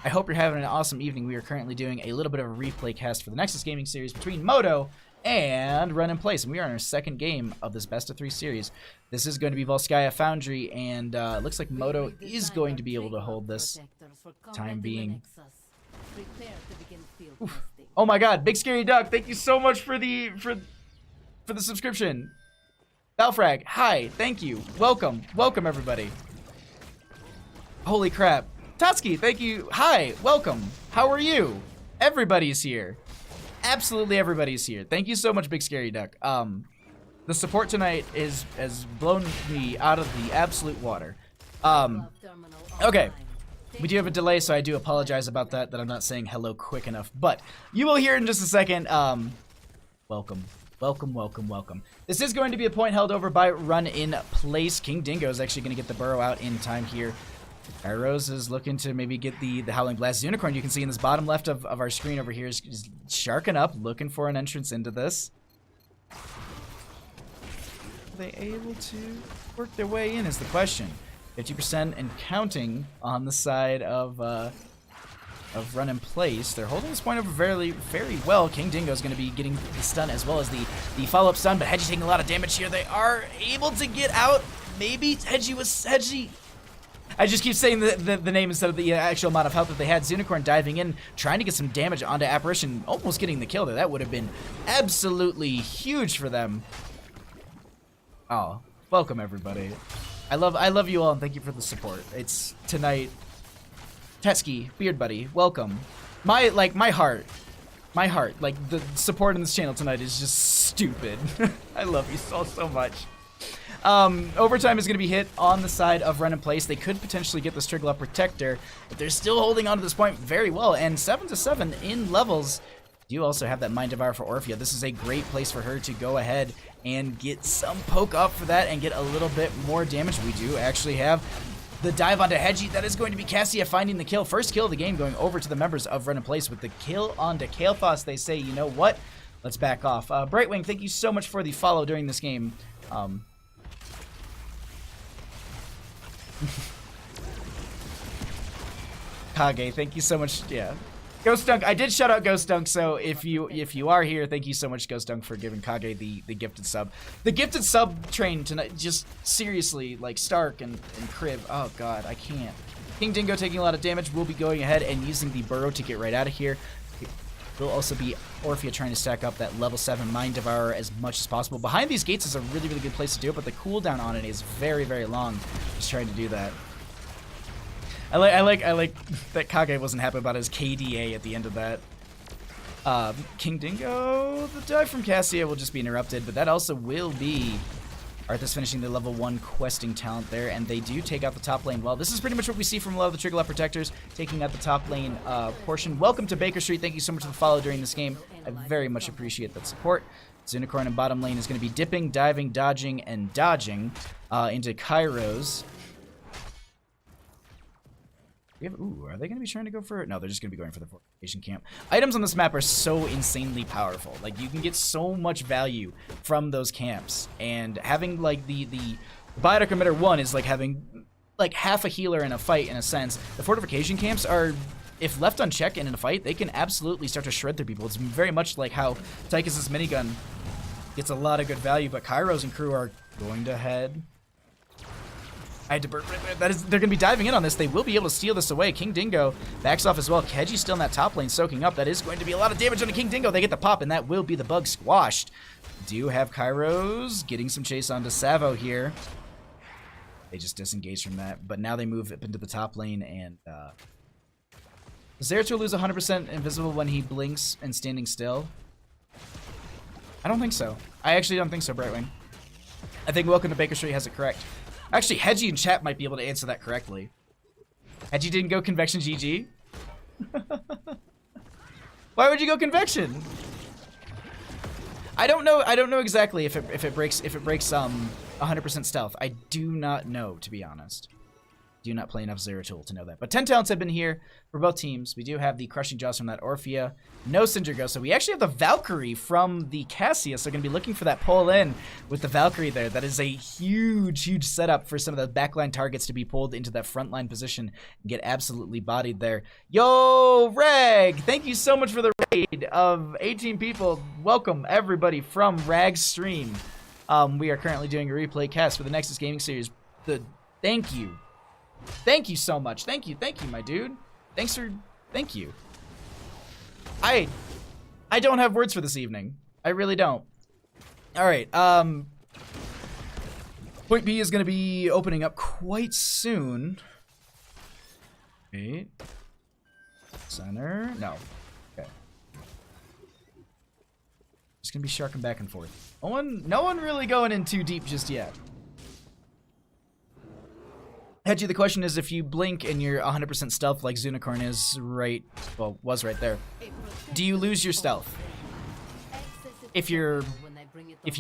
I hope you're having an awesome evening. We are currently doing a little bit of a replay cast for the Nexus gaming series between Modo and Run in Place. And we are in our second game of this best of 3 series. This is going to be Volskaya Foundry, and it looks like Modo is going to be able to hold this time being. Oof. Oh my god, Big Scary Duck, thank you so much for the subscription. Balfrag, hi, thank you. Welcome everybody. Holy crap. Tatsuki, thank you. Hi, welcome. How are you? Everybody's here. Absolutely everybody's here. Thank you so much, Big Scary Duck. The support tonight has blown me out of the absolute water. Okay. We do have a delay, so I do apologize about that I'm not saying hello quick enough. But you will hear in just a second. Welcome. This is going to be a point held over by Run in Place. King Dingo is actually going to get the burrow out in time here. Kairos is looking to maybe get the Howling Blast. Unicorn, you can see in this bottom left of our screen over here, is sharking up, looking for an entrance into this. Are they able to work their way in is the question. 50% and counting on the side of Run in Place. They're holding this point over very well. King Dingo is going to be getting the stun as well as the follow-up stun, but Hedgie taking a lot of damage here. They are able to get out. Maybe Hedgie. I just keep saying the name instead of the actual amount of health that they had. Unicorn diving in, trying to get some damage onto Apparition, almost getting the kill there. That would have been absolutely huge for them. Oh, welcome everybody. I love you all and thank you for the support. It's tonight. Tetsuki, Beard Buddy, welcome. My heart, like the support in this channel tonight is just stupid. I love you so much. Overtime is going to be hit on the side of Run in Place. They could potentially get the Strigla Protector, but they're still holding on to this point very well. And 7-7 in levels. You also have that Mind Devour for Orphea. This is a great place for her to go ahead and get some poke up for that and get a little bit more damage. We do actually have the dive onto Hedgie. That is going to be Cassia finding the kill. First kill of the game going over to the members of Run in Place with the kill onto Kael'thas. They say, you know what? Let's back off. Brightwing, thank you so much for the follow during this game. Kage, thank you so much. Yeah. Ghost Dunk, I did shout out Ghost Dunk, so if you are here, thank you so much, Ghost Dunk, for giving Kage the gifted sub. The gifted sub train tonight, just seriously, like Stark and Crib, oh god, I can't. King Dingo taking a lot of damage, will be going ahead and using the burrow to get right out of here. Will also be Orphea trying to stack up that level 7 Mind Devourer as much as possible. Behind these gates is a really good place to do it, but the cooldown on it is very long, just trying to do that. I like that Kage wasn't happy about his KDA at the end of that. King Dingo, the dive from Cassia will just be interrupted, but that also will be Arthas finishing the level 1 questing talent there, and they do take out the top lane. Well, this is pretty much what we see from a lot of the Trigger Protectors, taking out the top lane portion. Welcome to Baker Street. Thank you so much for the follow during this game. I very much appreciate that support. Unicorn in bottom lane is going to be dipping, diving, dodging, and dodging into Kairos. Ooh, are they going to be trying to go for it? No, they're just going to be going for the fortification camp. Items on this map are so insanely powerful. Like, you can get so much value from those camps. And having, like, the Biotic Emitter 1 is like having, like, half a healer in a fight, in a sense. The fortification camps are, if left unchecked and in a fight, they can absolutely start to shred through people. It's very much like how Tychus' minigun gets a lot of good value, but Kairos and crew are going to head... I had to burp. They're going to be diving in on this. They will be able to steal this away. King Dingo backs off as well. Kedgie's still in that top lane soaking up. That is going to be a lot of damage on the King Dingo. They get the pop, and that will be the bug squashed. Do have Kairos getting some chase onto Savo here. They just disengage from that, but now they move up into the top lane, and does Zeratul lose 100% invisible when he blinks and standing still? I don't think so. I actually don't think so, Brightwing. I think Welcome to Baker Street has it correct. Actually, Hedgie in chat might be able to answer that correctly. Hedgie didn't go Convection GG? Why would you go Convection? I don't know exactly if it breaks 100% stealth. I do not know, to be honest. Do not play enough Zeratul to know that. But 10 talents have been here for both teams. We do have the Crushing Jaws from that Orphea. No Syndrago. So we actually have the Valkyrie from the Cassius. They're going to be looking for that pull in with the Valkyrie there. That is a huge, huge setup for some of the backline targets to be pulled into that frontline position and get absolutely bodied there. Yo, Rag! Thank you so much for the raid of 18 people. Welcome, everybody, from Rag's stream. We are currently doing a replay cast for the Nexus Gaming Series. Thank you. Thank you so much. Thank you, my dude. Thank you. I don't have words for this evening. I really don't. All right. Point B is going to be opening up quite soon. Wait. Center. No. Okay. Just going to be sharking back and forth. No one really going in too deep just yet. Hedgie, the question is, if you blink and you're 100% stealth like Zunicorn is was right there, do you lose your stealth? If you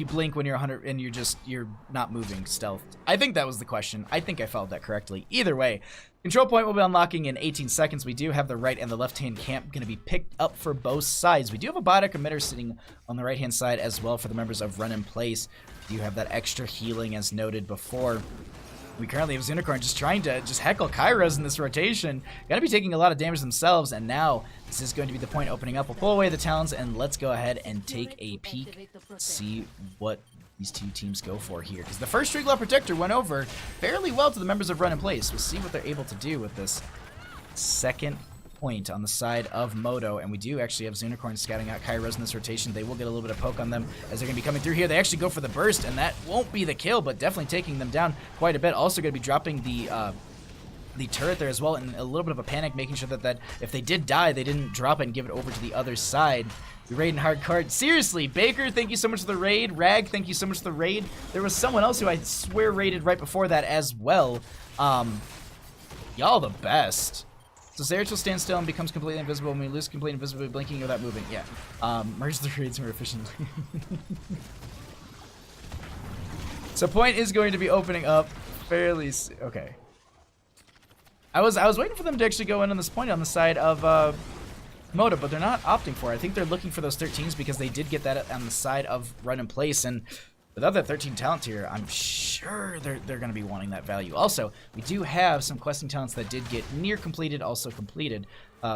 blink when you're 100 and you're not moving stealth. I think that was the question. I think I followed that correctly. Either way, control point will be unlocking in 18 seconds. We do have the right and the left hand camp going to be picked up for both sides. We do have a biotic emitter sitting on the right hand side as well for the members of Run in Place. We do have that extra healing as noted before. We currently have Zunicorn just trying to heckle Kairos in this rotation. Gotta be taking a lot of damage themselves, and now this is going to be the point opening up. We'll pull away the talons, and let's go ahead and take a peek, see what these two teams go for here. Because the first Triglaw Protector went over fairly well to the members of Run in Place. We'll see what they're able to do with this second point on the side of Modo, and we do actually have Zunicorn scouting out Kairos in this rotation. They will get a little bit of poke on them as they're going to be coming through here. They actually go for the burst, and that won't be the kill, but definitely taking them down quite a bit. Also going to be dropping the turret there as well, and a little bit of a panic, making sure that if they did die, they didn't drop it and give it over to the other side. We're raiding hard card. Seriously, Baker, thank you so much for the raid. Rag, thank you so much for the raid. There was someone else who I swear raided right before that as well. Y'all the best. So Zeratul stands still and becomes completely invisible. When we lose completely invisibility, blinking without moving. Yeah. Merge the raids more efficiently. So point is going to be opening up fairly okay. I was waiting for them to actually go in on this point on the side of Modo, but they're not opting for it. I think they're looking for those 13s because they did get that on the side of Run in Place, and without that 13 talent tier, I'm sure they're going to be wanting that value. Also, we do have some questing talents that did get near completed, also completed.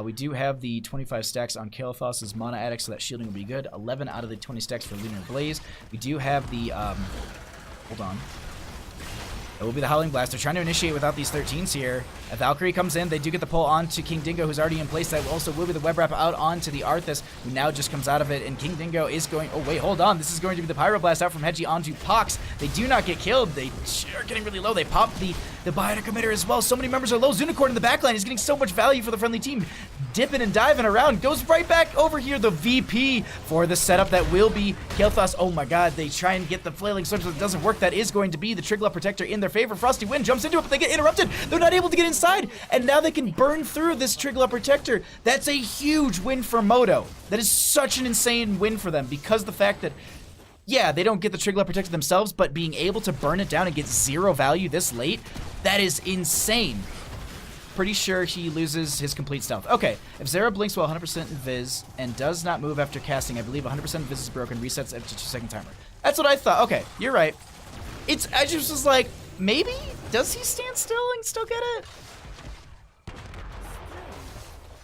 We do have the 25 stacks on Kael'thas's Mana Addict, so that shielding will be good. 11 out of the 20 stacks for Lunar Blaze. We do have the, hold on. It will be the Howling Blast. They're trying to initiate without these 13s here. A Valkyrie comes in. They do get the pull onto King Dingo, who's already in place. That also will be the web wrap out onto the Arthas, who now just comes out of it. And King Dingo is going... Oh, wait, hold on. This is going to be the Pyroblast out from Hedgie onto Pox. They do not get killed. They are getting really low. They pop the Biotic Emitter as well. So many members are low. Zunicorn in the backline is getting so much value for the friendly team. Dipping and diving around. Goes right back over here. The VP for the setup that will be Kael'thas. Oh, my God. They try and get the Flailing Sword, but it doesn't work. That is going to be the Triglaw Protector in their favor. Frosty Wind jumps into it, but they get interrupted. They're not able to get inside, and now they can burn through this Triglaw Protector. That's a huge win for Modo. That is such an insane win for them, because the fact that, yeah, they don't get the Triglaw Protector themselves, but being able to burn it down and get 0 value this late, that is insane. Pretty sure he loses his complete stealth. Okay, if Zera blinks while 100% invis and does not move after casting, I believe 100% invis is broken, resets after 2-second timer. That's what I thought. Okay, you're right. I just was like, maybe? Does he stand still and still get it?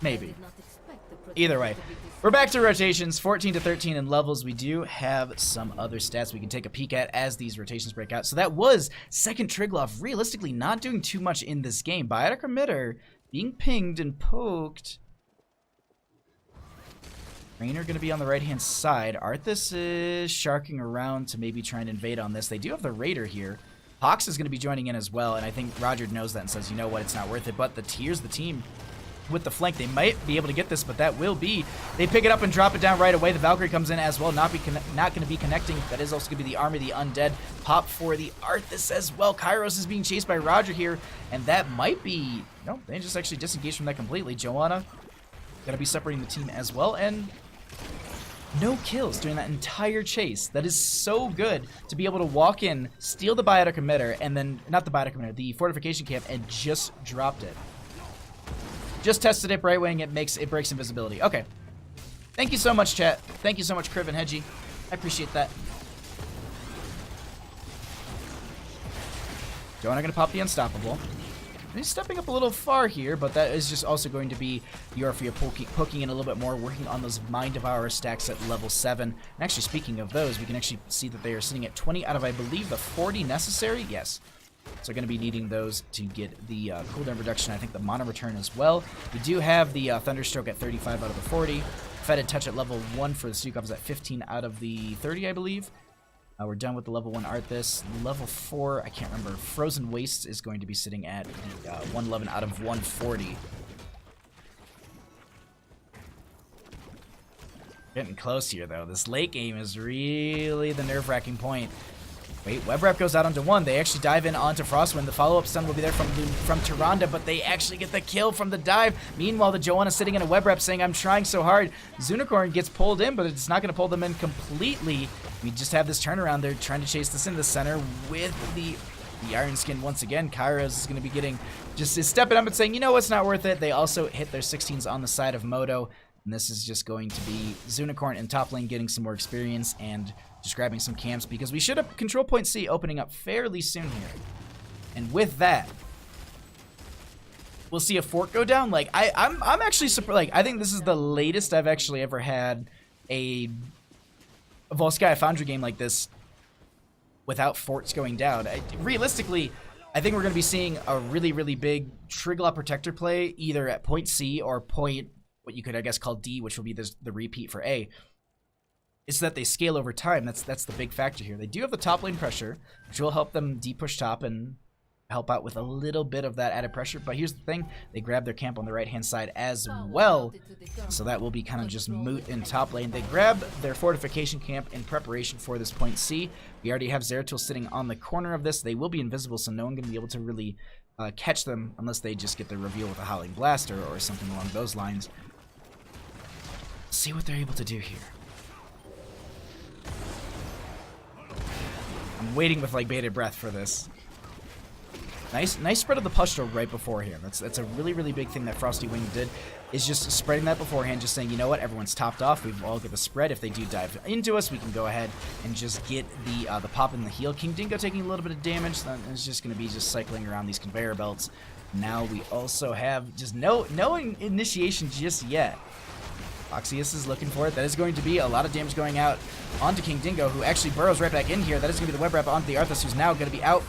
Maybe. Either way. We're back to rotations, 14 to 13 in levels. We do have some other stats we can take a peek at as these rotations break out. So that was second Triglav, realistically not doing too much in this game. Biotic Emitter being pinged and poked. Rainer going to be on the right-hand side. Arthas is sharking around to maybe try and invade on this. They do have the Raider here. Pox is going to be joining in as well, and I think Roger knows that and says, you know what, it's not worth it. But here's the team with the flank. They might be able to get this, but that will be. They pick it up and drop it down right away. The Valkyrie comes in as well, not going to be connecting. That is also going to be the Army, the Undead. Pop for the Arthas as well. Kairos is being chased by Roger here, and that might be... No, they just actually disengaged from that completely. Joanna going to be separating the team as well, and No kills during that entire chase. That is so good to be able to walk in, steal the biotic emitter, and then, not the biotic emitter, the fortification camp, and just dropped it. Just tested it, Brightwing, it breaks invisibility. Okay. Thank you so much, chat. Thank you so much, Kriv and Hedgie. I appreciate that. Jonah gonna pop the Unstoppable. He's stepping up a little far here, but that is just also going to be Yorfia poking in a little bit more, working on those Mind Devourer stacks at level 7. And actually, speaking of those, we can actually see that they are sitting at 20 out of, I believe, the 40 necessary. Yes. So going to be needing those to get the cooldown reduction. I think the mana return as well. We do have the Thunderstroke at 35 out of the 40. Fetid Touch at level 1 for the Stukov is at 15 out of the 30, I believe. We're done with the level 1 Arthas. Level 4, I can't remember. Frozen Wastes is going to be sitting at the 111 out of 140. Getting close here, though. This late game is really the nerve-wracking point. Wait, Web Wrap goes out onto 1. They actually dive in onto Frostwind. The follow-up stun will be there from Tyrande, but they actually get the kill from the dive. Meanwhile, the Joanna sitting in a Web Wrap saying, I'm trying so hard. Zunicorn gets pulled in, but it's not going to pull them in completely. We just have this turnaround. They're trying to chase this into the center with the Iron Skin once again. Kairos is going to be getting just stepping up and saying, you know what's not worth it. They also hit their 16s on the side of Modo. And this is just going to be Zunicorn in top lane getting some more experience and just grabbing some camps, because we should have Control Point C opening up fairly soon here. And with that, we'll see a fork go down. Like, I'm actually surprised. Like, I think this is the latest I've actually ever had a Volskaya Foundry game like this without forts going down. Realistically, I think we're going to be seeing a really, really big Triglav Protector play either at point C or point, what you could, I guess, call D, which will be the repeat for A. It's that they scale over time. That's the big factor here. They do have the top lane pressure, which will help them push top and help out with a little bit of that added pressure. But here's the thing. They grab their camp on the right-hand side as well. So that will be kind of just moot in top lane. They grab their fortification camp in preparation for this point C. We already have Zeratul sitting on the corner of this. They will be invisible, so no one can be able to really catch them unless they just get the reveal with a Howling Blast or something along those lines. See what they're able to do here. I'm waiting with like bated breath for this. Nice spread of the Pustro right beforehand. That's a really, really big thing that Frosty Wing did, is just spreading that beforehand, just saying, you know what, everyone's topped off. We've all got the spread. If they do dive into us, we can go ahead and just get the pop and the heal. King Dingo taking a little bit of damage. Then it's just going to be just cycling around these conveyor belts. Now we also have just no initiation just yet. Oxyus is looking for it. That is going to be a lot of damage going out onto King Dingo, who actually burrows right back in here. That is going to be the web wrap onto the Arthas, who's now going to be out.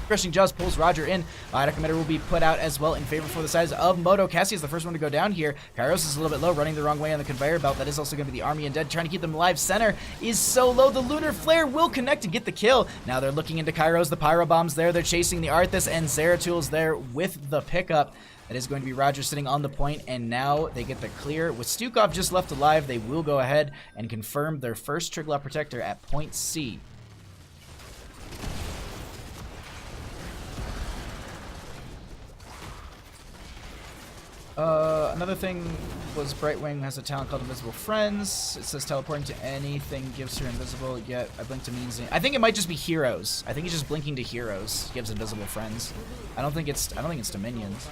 Crushing Jaws pulls Roger in. Biotic Emitter will be put out as well in favor for the size of Modo. Cassie is the first one to go down here. Kairos is a little bit low, running the wrong way on the conveyor belt. That is also going to be the Army Undead, trying to keep them alive. Center is so low. The Lunar Flare will connect and get the kill. Now they're looking into Kairos. The Pyro Bomb's there. They're chasing the Arthas, and Zeratul's there with the pickup. That is going to be Roger sitting on the point, and now they get the clear. With Stukov just left alive, they will go ahead and confirm their first Triglav Protector at point C. Another thing was Brightwing has a talent called Invisible Friends. It says teleporting to anything gives her invisible, yet I blinked to means. I think it might just be heroes. I think it's just blinking to heroes gives Invisible Friends. I don't think it's to minions.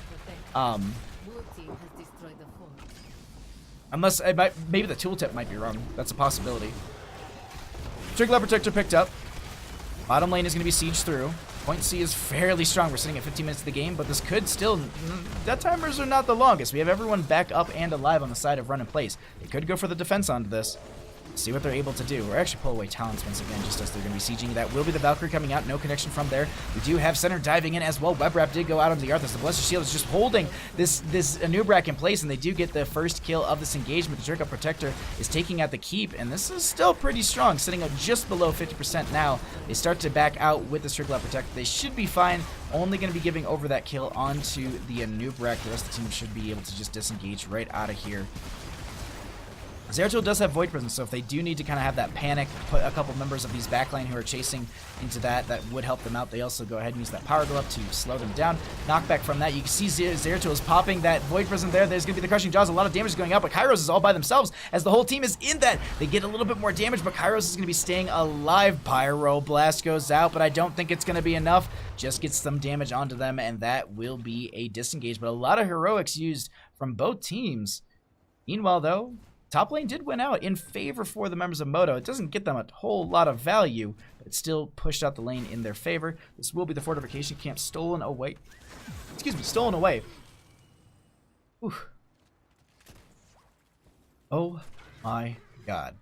Unless maybe the tooltip might be wrong. That's a possibility. Triglav Protector picked up. Bottom lane is going to be sieged through. Point C is fairly strong. We're sitting at 15 minutes of the game, but this could still... Death timers are not the longest. We have everyone back up and alive on the side of run in place. They could go for the defense onto this. See what they're able to do. Or actually pull away talents once again, just as they're going to be sieging. That will be the Valkyrie coming out. No connection from there. We do have center diving in as well. Web Wrap did go out on the Arthas. The Blessed Shield is just holding this Anubrak in place, and they do get the first kill of this engagement. The Triglav Protector is taking out the keep, and this is still pretty strong, sitting at just below 50% now. They start to back out with this Triglav Protector. They should be fine. Only going to be giving over that kill onto the Anubrak. The rest of the team should be able to just disengage right out of here. Zeratul does have Void Prison, so if they do need to kind of have that panic, put a couple members of these backline who are chasing into that would help them out. They also go ahead and use that Power Glove to slow them down. Knockback from that. You can see Zeratul is popping that Void Prison there. There's going to be the Crushing Jaws. A lot of damage is going out, but Kairos is all by themselves as the whole team is in that. They get a little bit more damage, but Kairos is going to be staying alive. Pyro Blast goes out, but I don't think it's going to be enough. Just gets some damage onto them, and that will be a disengage. But a lot of heroics used from both teams. Meanwhile, though, top lane did win out in favor for the members of Modo. It doesn't get them a whole lot of value, but it still pushed out the lane in their favor. This will be the fortification camp stolen away. Excuse me, stolen away. Ooh. Oh my god.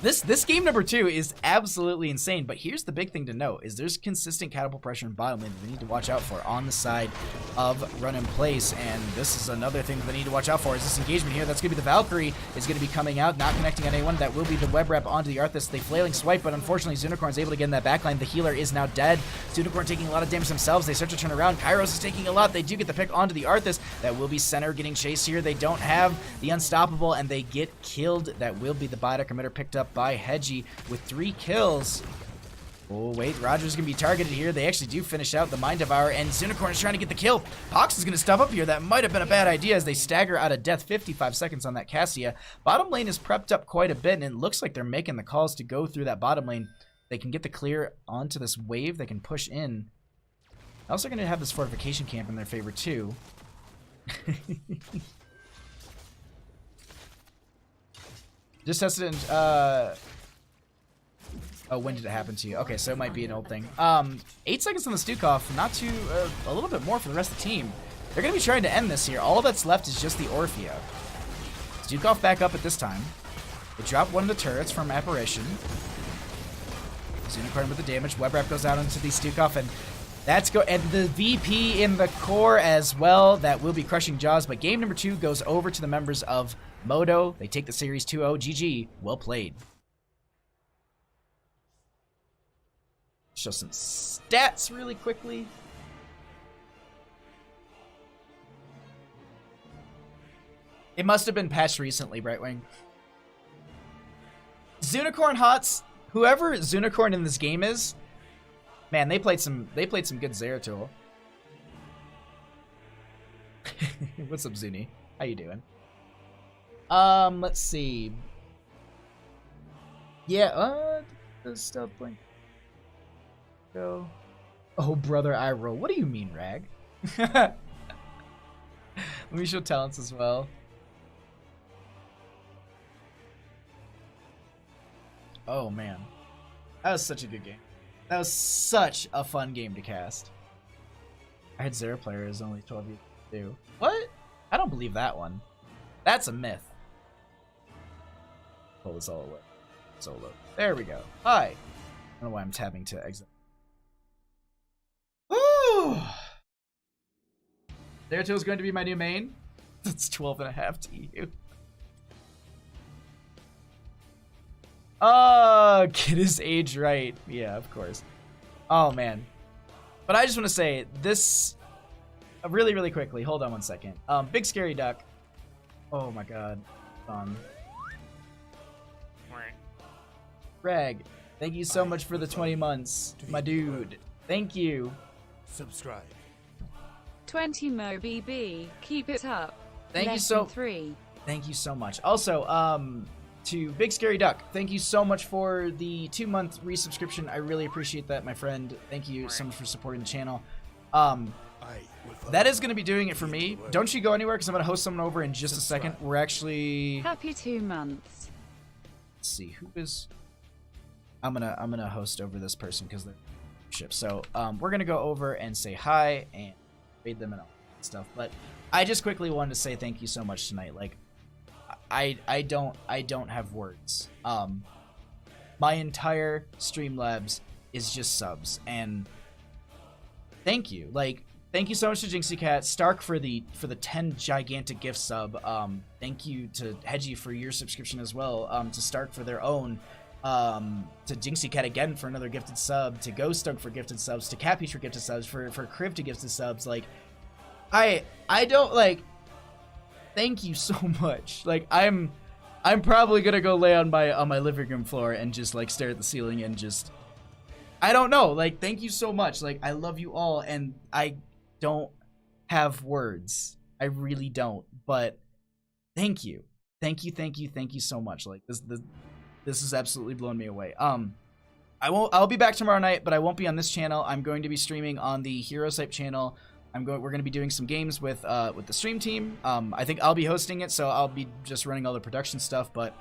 This game number 2 is absolutely insane, but here's the big thing to note, is there's consistent catapult pressure in bottom lane that they need to watch out for on the side of run in place, and this is another thing that they need to watch out for, is this engagement here. That's going to be the Valkyrie is going to be coming out, not connecting on anyone. That will be the web wrap onto the Arthas. They flailing swipe, but unfortunately Zunicorn is able to get in that backline. The healer is now dead. Zunicorn taking a lot of damage themselves. They start to turn around. Kairos is taking a lot. They do get the pick onto the Arthas. That will be center getting chased here. They don't have the unstoppable, and they get killed. That will be the biotic emitter picked up by Hedgie with 3 kills. Oh, wait, Roger's going to be targeted here. They actually do finish out the Mind Devourer, and Zunicorn is trying to get the kill. Pox is going to stop up here. That might have been a bad idea as they stagger out of death. 55 seconds on that Cassia. Bottom lane is prepped up quite a bit, and it looks like they're making the calls to go through that bottom lane. They can get the clear onto this wave. They can push in. Also going to have this fortification camp in their favor, too. Just tested in, oh, when did it happen to you? Okay, so it might be an old thing. 8 seconds on the Stukov, not too, a little bit more for the rest of the team. They're going to be trying to end this here. All that's left is just the Orphea. Stukov back up at this time. They drop one of the turrets from Apparition. Zunicorn with the damage. Web Wrap goes out into the Stukov, and that's and the VP in the core as well. That will be Crushing Jaws, but game number 2 goes over to the members of Modo. They take the series 2-0. GG. Well played. Show some stats really quickly. It must have been patched recently, Brightwing. Zunicorn Hots, whoever Zunicorn in this game is, man, they played some good Zeratul. What's up, Zuni? How you doing? Let's see. Yeah, the stealth blink. Go. Oh, brother, I roll. What do you mean, Rag? Let me show talents as well. Oh, man. That was such a good game. That was such a fun game to cast. I had Zero player is only 12 years too. What? I don't believe that one. That's a myth. Pull this all away. Solo. There we go. Hi. I don't know why I'm tabbing to exit. Woo! Zeratul is going to be my new main. That's 12.5 TU. Get his age right. Yeah, of course. Oh, man. But I just want to say this really, really quickly. Hold on one second. Big Scary Duck. Oh, my God. Reg, thank you so much for the 20 months. My dude. Thank you. Subscribe. 20 Mo BB. Keep it up. Thank you so 3. Thank you so much. Also, to Big Scary Duck, thank you so much for the 2-month resubscription. I really appreciate that, my friend. Thank you so much for supporting the channel. That is going to be doing it for me. Don't you go anywhere, because I'm going to host someone over in just a second. We're actually... Happy 2 months. Let's see, who is... I'm gonna host over this person because they're ship. So we're gonna go over and say hi and read them and all that stuff. But I just quickly wanted to say thank you so much tonight. Like I don't have words. My entire Streamlabs is just subs, and thank you. Like, thank you so much to Jinxie Cat, Stark for the 10 gigantic gift sub. Thank you to Hedgie for your subscription as well. To Stark for their own. To Jinxie Cat again for another gifted sub, to Ghost Dog for gifted subs, to Capiche for gifted subs, for Kriv to gifted subs. Like, I don't, like, thank you so much. Like, I'm I'm probably gonna go lay on my living room floor and just like stare at the ceiling and just, I don't know. Like, thank you so much. Like, I love you all, and I don't have words. I really don't. But thank you, thank you so much. Like, this has absolutely blown me away. I'll be back tomorrow night, but I won't be on this channel. I'm going to be streaming on the Heroes Hype channel. We're going to be doing some games with the stream team. I think I'll be hosting it, so I'll be just running all the production stuff. But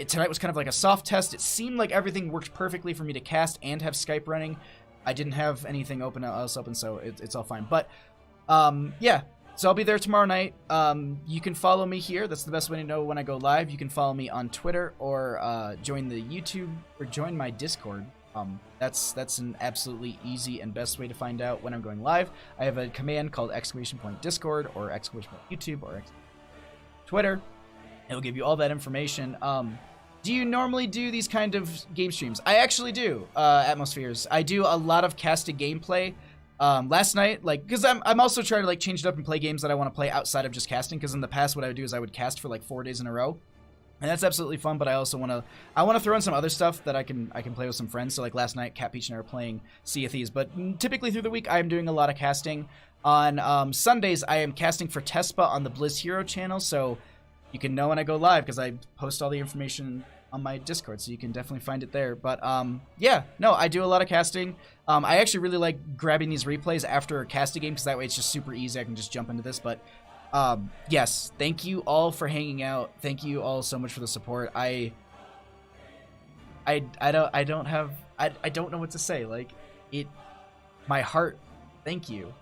tonight was kind of like a soft test. It seemed like everything worked perfectly for me to cast and have Skype running. I didn't have anything else open, so it's all fine. But yeah, so I'll be there tomorrow night. You can follow me here. That's the best way to know when I go live. You can follow me on Twitter or join the YouTube or join my Discord. That's an absolutely easy and best way to find out when I'm going live. I have a command called !Discord or !YouTube or Twitter. It'll give you all that information. Do you normally do these kind of game streams? I actually do, Atmospheres. I do a lot of casted gameplay. Last night, like, because I'm also trying to like change it up and play games that I want to play outside of just casting, because in the past what I would do is I would cast for like 4 days in a row. And that's absolutely fun, but I also want to throw in some other stuff that I can play with some friends. So like last night, Cat Peach and I were playing Sea of Thieves. But typically through the week, I'm doing a lot of casting. On Sundays, I am casting for Tespa on the Blizz Hero channel, so you can know when I go live because I post all the information on my Discord, so you can definitely find it there. But yeah, no, I do a lot of casting. I actually really like grabbing these replays after a casting game because that way it's just super easy. I can just jump into this, but yes, thank you all for hanging out. Thank you all so much for the support. I don't know what to say. Like, my heart, thank you.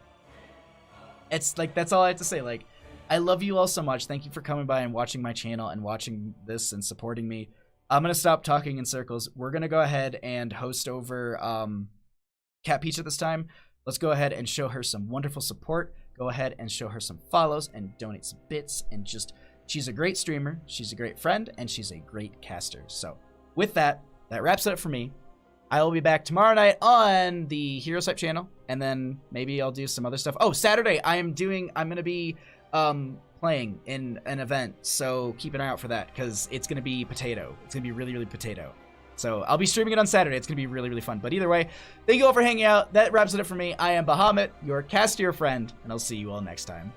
It's like, that's all I have to say. Like, I love you all so much. Thank you for coming by and watching my channel and watching this and supporting me. I'm gonna stop talking in circles. We're gonna go ahead and host over Cat Peach at this time. Let's go ahead and show her some wonderful support. Go ahead and show her some follows and donate some bits, and just, she's a great streamer, she's a great friend, and she's a great caster. So with that wraps it up for me. I will be back tomorrow night on the Heroes Hype channel, and then maybe I'll do some other stuff. Oh, Saturday I'm gonna be playing in an event, so keep an eye out for that, because it's gonna be potato. It's gonna be really, really potato. So I'll be streaming it on Saturday. It's going to be really, really fun. But either way, thank you all for hanging out. That wraps it up for me. I am Bahamut, your castier friend, and I'll see you all next time.